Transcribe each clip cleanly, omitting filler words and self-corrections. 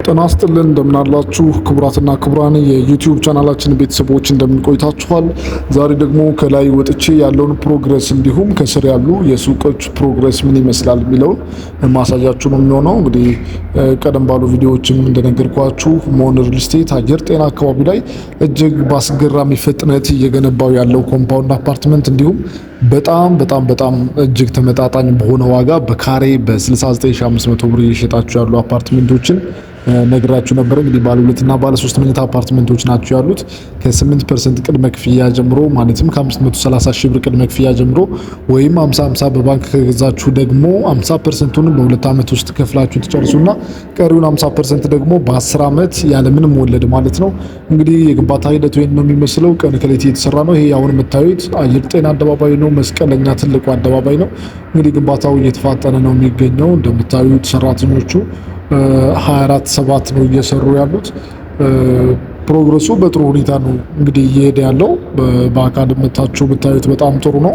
ጤና ይስጥልን እንደምናላችሁ ክቡራትና ክቡራን የዩቲዩብ ቻናላችን ቤተሰቦች እንደምንቆይታችኋል። ዛሬ ደግሞ ከላይ ወጥቼ ያለውን ፕሮግረስ እንዲሁም ከስር ያሉ የሱቆች ፕሮግረስ ምን ይመስላል የሚለውን ማሳያችሁ ነው የሚሆነው። እንግዲህ ቀደም ባሉ ቪዲዮዎችም እንደነገርኳችሁ ሞን ሪል ስቴት አየር ጤና አካባቢ ላይ እጅግ በአስገራሚ ፍጥነት እየገነባው ያለው ኮምፓውንድ አፓርትመንት እንዲሁም በጣም እጅግ ተመጣጣኝ በሆነ ዋጋ በካሬ በ69500 ብር እየሸጣችሁ ያሉ አፓርትመንቶችን ነግራችሁ ነበር። እንግዲህ ባለ 2 እና ባለ 3 መኝታ አፓርትመንቶች ናቸው ያሉት። ከ8% ቅድመ ክፍያ ጀምሮ ማለትም ከ530 ሺህ ብር ቅድመ ክፍያ ጀምሮ ወይም 50 በባንክ ከገዛችሁ ደግሞ 50%ቱን በ2 ዓመት ውስጥ ከፍላችሁ ትጨርሱና ቀሪውን 50% ደግሞ በ10 ዓመት ያለምንም ወለድ ማለት ነው። እንግዲህ የግንባታ ሂደቱ ይሄን ነው የሚመስለው። ቀን ከሌት እየተሰራ ነው። ይሄ አሁን የምታዩት አየር ጤና አደባባይ ነው። መስቀለኛ ትልቁ አደባባይ ነው። እንግዲህ ግንባታው እየተፋጠነ ነው የሚገኘው። እንደምታዩት ሰራተኞቹ 24/7 ነው እየሰሩ ያሉት። ፕሮግረሱ በጥሩ ሁኔታ ነው እንግዲህ እየሄደ ያለው። በአካል መታችሁ ብታዩት በጣም ጥሩ ነው።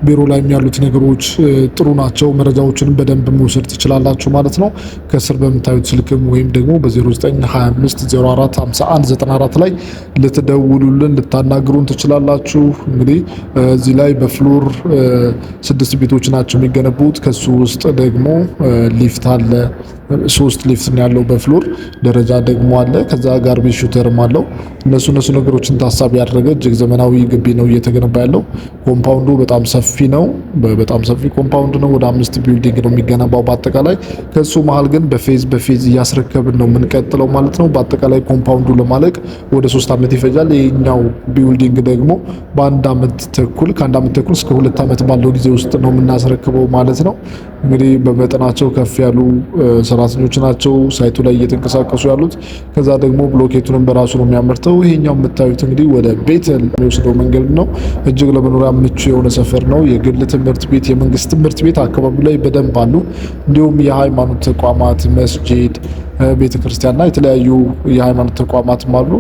ቢሮ ላይ ያሉት ነገሮች ጥሩ ናቸው። መረጃዎችንም በደንብ መውሰድ ትችላላችሁ ማለት ነው። ከስር በምታዩት ስልክም ወይም ደግሞ በ0925045194 ላይ ልትደውሉልን ልታናግሩን ትችላላችሁ። እንግዲህ እዚህ ላይ በፍሎር 6 ቤቶች ናቸው የሚገነቡት። ከሱ ውስጥ ደግሞ ሊፍት አለ። 3 ሊፍት ነው ያለው በፍሎር ደረጃ ደግሞ አለ። ከዛ ጋርቤጅ ሹተርም አለው። እነሱ ነገሮችን ታሳቢ ያደረገ እጅግ ዘመናዊ ግቢ ነው እየተገነባ ያለው። ኮምፓውንዱ በጣም ሰፊ ነው። በጣም ሰፊ ኮምፓውንድ ነው። ወደ 5 ቢልዲንግ ነው የሚገነባው በአጠቃላይ። ከሱ መሃል ግን በፌዝ እያስረከብን ነው የምንቀጥለው ማለት ነው። በአጠቃላይ ኮምፓውንዱ ለማለቅ ወደ 3 ዓመት ይፈጃል። ይሄኛው ቢልዲንግ ደግሞ ከ1 ዓመት ተኩል እስከ 2 ዓመት ባለው ጊዜ ውስጥ ነው የምናስረክበው ማለት ነው። እንግዲህ በመጠናቸው ከፍ ያሉ ሰራተኞች ናቸው ሳይቱ ላይ እየተንቀሳቀሱ ያሉት። ከዛ ደግሞ ብሎኬቱንም በራሱ ነው የሚያመርተው። ይሄኛው የምታዩት እንግዲህ ወደ ቤተል የሚወስደው መንገድ ነው። እጅግ ለመኖሪያ ምቹ የሆነ ሰፈር ነው። የግል ትምህርት ቤት፣ የመንግስት ትምህርት ቤት አካባቢ ላይ በደንብ አሉ። እንዲሁም የሃይማኖት ተቋማት፣ መስጂድ፣ ቤተክርስቲያንና የተለያዩ የሃይማኖት ተቋማትም አሉ።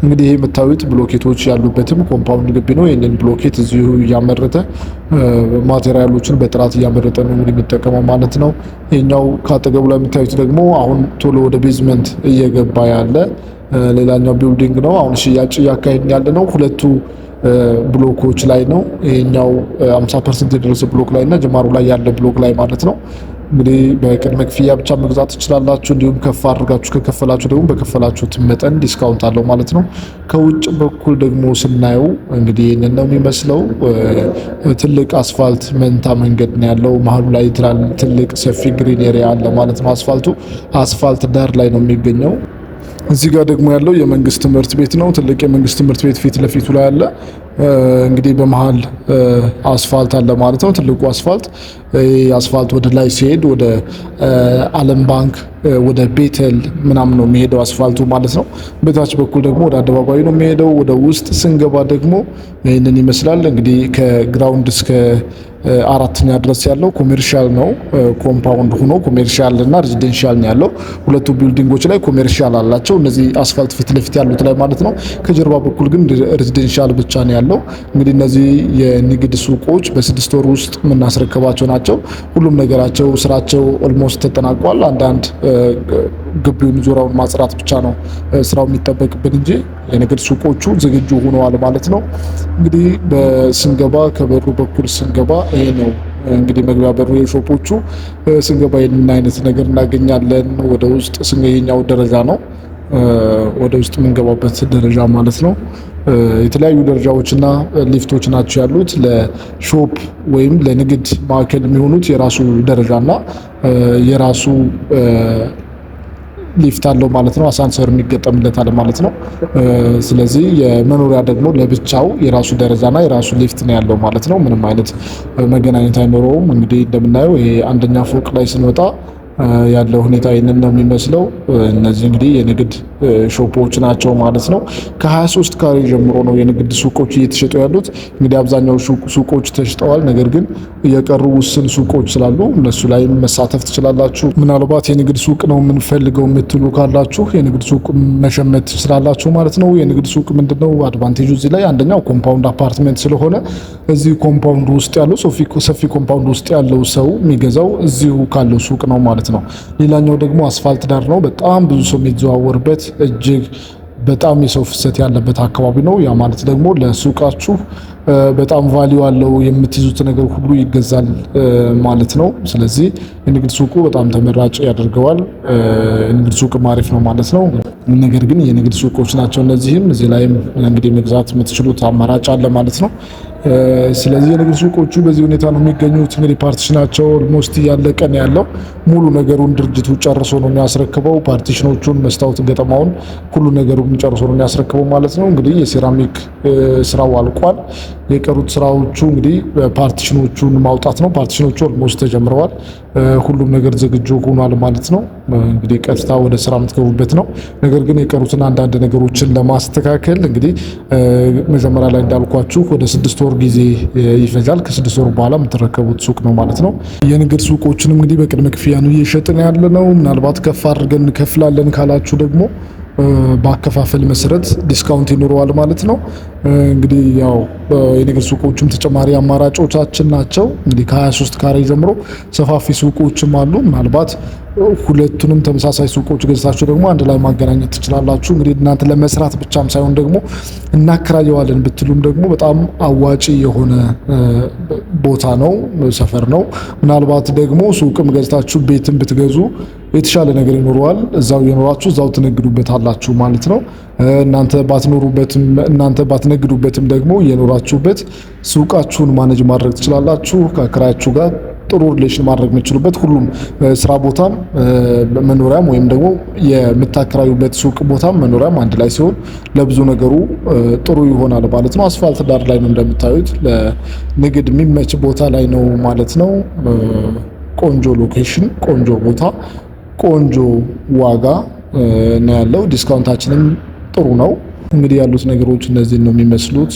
እንግዲህ ይሄ የምታዩት ብሎኬቶች ያሉበትም ኮምፓውንድ ግቢ ነው። ይህንን ብሎኬት እዚሁ እያመረተ ማቴሪያሎችን በጥራት እያመረተ ነው እንግዲህ የሚጠቀመው ማለት ነው። ይሄኛው ካጠገቡ ላይ የምታዩት ደግሞ አሁን ቶሎ ወደ ቤዝመንት እየገባ ያለ ሌላኛው ቢልዲንግ ነው። አሁን ሽያጭ እያካሄድን ያለ ነው። ሁለቱ ብሎኮች ላይ ነው። ይሄኛው 50% የደረሰ ብሎክ ላይ እና ጅማሩ ላይ ያለ ብሎክ ላይ ማለት ነው። እንግዲህ በቅድመ ክፍያ ብቻ መግዛት ትችላላችሁ። እንዲሁም ከፍ አድርጋችሁ ከከፈላችሁ ደግሞ በከፈላችሁት መጠን ዲስካውንት አለው ማለት ነው። ከውጭ በኩል ደግሞ ስናየው እንግዲህ ይህንን ነው የሚመስለው። ትልቅ አስፋልት መንታ መንገድ ነው ያለው። መሀሉ ላይ ትልቅ ሰፊ ግሪን ኤሪያ አለ ማለት ነው። አስፋልት ዳር ላይ ነው የሚገኘው። እዚህ ጋር ደግሞ ያለው የመንግስት ትምህርት ቤት ነው። ትልቅ የመንግስት ትምህርት ቤት ፊት ለፊቱ ላይ አለ። እንግዲህ በመሃል አስፋልት አለ ማለት ነው። ትልቁ አስፋልት ወደ ላይ ሲሄድ ወደ ዓለም ባንክ ወደ ቤተል ምናምን ነው የሚሄደው አስፋልቱ ማለት ነው። በታች በኩል ደግሞ ወደ አደባባዩ ነው የሚሄደው። ወደ ውስጥ ስንገባ ደግሞ ይህንን ይመስላል። እንግዲህ ከግራውንድ እስከ 4ኛ ድረስ ያለው ኮሜርሻል ነው። ኮምፓውንድ ሆኖ ኮሜርሻል እና ሬዚደንሻል ነው ያለው። ሁለቱ ቢልዲንጎች ላይ ኮሜርሻል አላቸው። እነዚህ አስፋልት ፊት ለፊት ያሉት ላይ ማለት ነው። ከጀርባ በኩል ግን ሬዚደንሻል ብቻ ነው ያለው። እንግዲህ እነዚህ የንግድ ሱቆች በ6 ወር ውስጥ የምናስረከባቸው ናቸው። ሁሉም ነገራቸው ስራቸው ኦልሞስት ተጠናቋል። አንዳንድ ግቢውን ዙሪያውን ማጽራት ብቻ ነው ስራው የሚጠበቅብን እንጂ የንግድ ሱቆቹ ዝግጁ ሆነዋል ማለት ነው። እንግዲህ በስንገባ ከበሩ በኩል ስንገባ ይሄ ነው እንግዲህ መግቢያ በሩ የሾፖቹ። ስንገባ ይህንን አይነት ነገር እናገኛለን። ወደ ውስጥ ይሄኛው ደረጃ ነው። ወደ ውስጥ የምንገባበት ደረጃ ማለት ነው። የተለያዩ ደረጃዎችና ሊፍቶች ናቸው ያሉት። ለሾፕ ወይም ለንግድ ማዕከል የሚሆኑት የራሱ ደረጃና የራሱ ሊፍት አለው ማለት ነው። አሳንሰር የሚገጠምለታል ማለት ነው። ስለዚህ የመኖሪያ ደግሞ ለብቻው የራሱ ደረጃና የራሱ ሊፍት ነው ያለው ማለት ነው። ምንም አይነት መገናኘት አይኖረውም። እንግዲህ እንደምናየው ይሄ 1ኛ ፎቅ ላይ ስንወጣ ያለው ሁኔታ ይህንን ነው የሚመስለው። እነዚህ እንግዲህ የንግድ ሾፖች ናቸው ማለት ነው። ከ23 ካሬ ጀምሮ ነው የንግድ ሱቆች እየተሸጡ ያሉት። እንግዲህ አብዛኛው ሱቆች ተሽጠዋል። ነገር ግን የቀሩ ውስን ሱቆች ስላሉ እነሱ ላይ መሳተፍ ትችላላችሁ። ምናልባት የንግድ ሱቅ ነው የምንፈልገው የምትሉ ካላችሁ የንግድ ሱቅ መሸመት ትችላላችሁ ማለት ነው። የንግድ ሱቅ ምንድነው አድቫንቴጁ? እዚህ ላይ አንደኛው ኮምፓውንድ አፓርትመንት ስለሆነ እዚህ ኮምፓውንድ ውስጥ ያለው ሰፊ ኮምፓውንድ ውስጥ ያለው ሰው የሚገዛው እዚሁ ካለው ሱቅ ነው ማለት ማለት ነው። ሌላኛው ደግሞ አስፋልት ዳር ነው። በጣም ብዙ ሰው የሚዘዋወርበት እጅግ በጣም የሰው ፍሰት ያለበት አካባቢ ነው። ያ ማለት ደግሞ ለሱቃችሁ በጣም ቫልዩ አለው። የምትይዙት ነገር ሁሉ ይገዛል ማለት ነው። ስለዚህ የንግድ ሱቁ በጣም ተመራጭ ያደርገዋል። የንግድ ሱቅ አሪፍ ነው ማለት ነው። ነገር ግን የንግድ ሱቆች ናቸው እነዚህም። እዚህ ላይም እንግዲህ መግዛት የምትችሉት አማራጭ አለ ማለት ነው። ስለዚህ የንግድ ሱቆቹ በዚህ ሁኔታ ነው የሚገኙት። እንግዲህ ፓርቲሽናቸው ኦልሞስት እያለቀ ነው ያለው። ሙሉ ነገሩን ድርጅቱ ጨርሶ ነው የሚያስረክበው። ፓርቲሽኖቹን፣ መስታወት ገጠማውን፣ ሁሉ ነገሩን ጨርሶ ነው የሚያስረክበው ማለት ነው። እንግዲህ የሴራሚክ ስራው አልቋል። የቀሩት ስራዎቹ እንግዲህ ፓርቲሽኖቹን ማውጣት ነው። ፓርቲሽኖቹ ኦልሞስት ተጀምረዋል። ሁሉም ነገር ዝግጁ ሆኗል ማለት ነው። እንግዲህ ቀጥታ ወደ ስራ የምትገቡበት ነው። ነገር ግን የቀሩትን አንዳንድ ነገሮችን ለማስተካከል እንግዲህ መጀመሪያ ላይ እንዳልኳችሁ ወደ 6 ወር ጊዜ ይፈጃል። ከ6 ወር በኋላ የምትረከቡት ሱቅ ነው ማለት ነው። የንግድ ሱቆችንም እንግዲህ በቅድመ ክፍያ ነው እየሸጥን ያለ ነው። ምናልባት ከፍ አድርገን እንከፍላለን ካላችሁ ደግሞ በአከፋፈል መሰረት ዲስካውንት ይኖረዋል ማለት ነው። እንግዲህ ያው የንግድ ሱቆችም ተጨማሪ አማራጮቻችን ናቸው። እንግዲህ ከ23 ካሬ ጀምሮ ሰፋፊ ሱቆችም አሉ። ምናልባት ሁለቱንም ተመሳሳይ ሱቆች ገዝታችሁ ደግሞ አንድ ላይ ማገናኘት ትችላላችሁ። እንግዲህ እናንተ ለመስራት ብቻም ሳይሆን ደግሞ እናከራየዋለን ብትሉም ደግሞ በጣም አዋጪ የሆነ ቦታ ነው፣ ሰፈር ነው። ምናልባት ደግሞ ሱቅም ገዝታችሁ ቤትም ብትገዙ የተሻለ ነገር ይኖረዋል። እዛው የኖራችሁ እዛው ትነግዱበታላችሁ ማለት ነው። እናንተ ባትነግዱበትም ደግሞ የኖራችሁበት ሱቃችሁን ማኔጅ ማድረግ ትችላላችሁ። ከአከራያችሁ ጋር ጥሩ ሪሌሽን ማድረግ የምትችሉበት ሁሉም ስራ ቦታም መኖሪያም ወይም ደግሞ የምታከራዩበት ሱቅ ቦታም መኖሪያም አንድ ላይ ሲሆን ለብዙ ነገሩ ጥሩ ይሆናል ማለት ነው። አስፋልት ዳር ላይ ነው እንደምታዩት፣ ለንግድ የሚመች ቦታ ላይ ነው ማለት ነው። ቆንጆ ሎኬሽን፣ ቆንጆ ቦታ፣ ቆንጆ ዋጋ ነው ያለው። ዲስካውንታችንም ጥሩ ነው። እንግዲህ ያሉት ነገሮች እነዚህን ነው የሚመስሉት።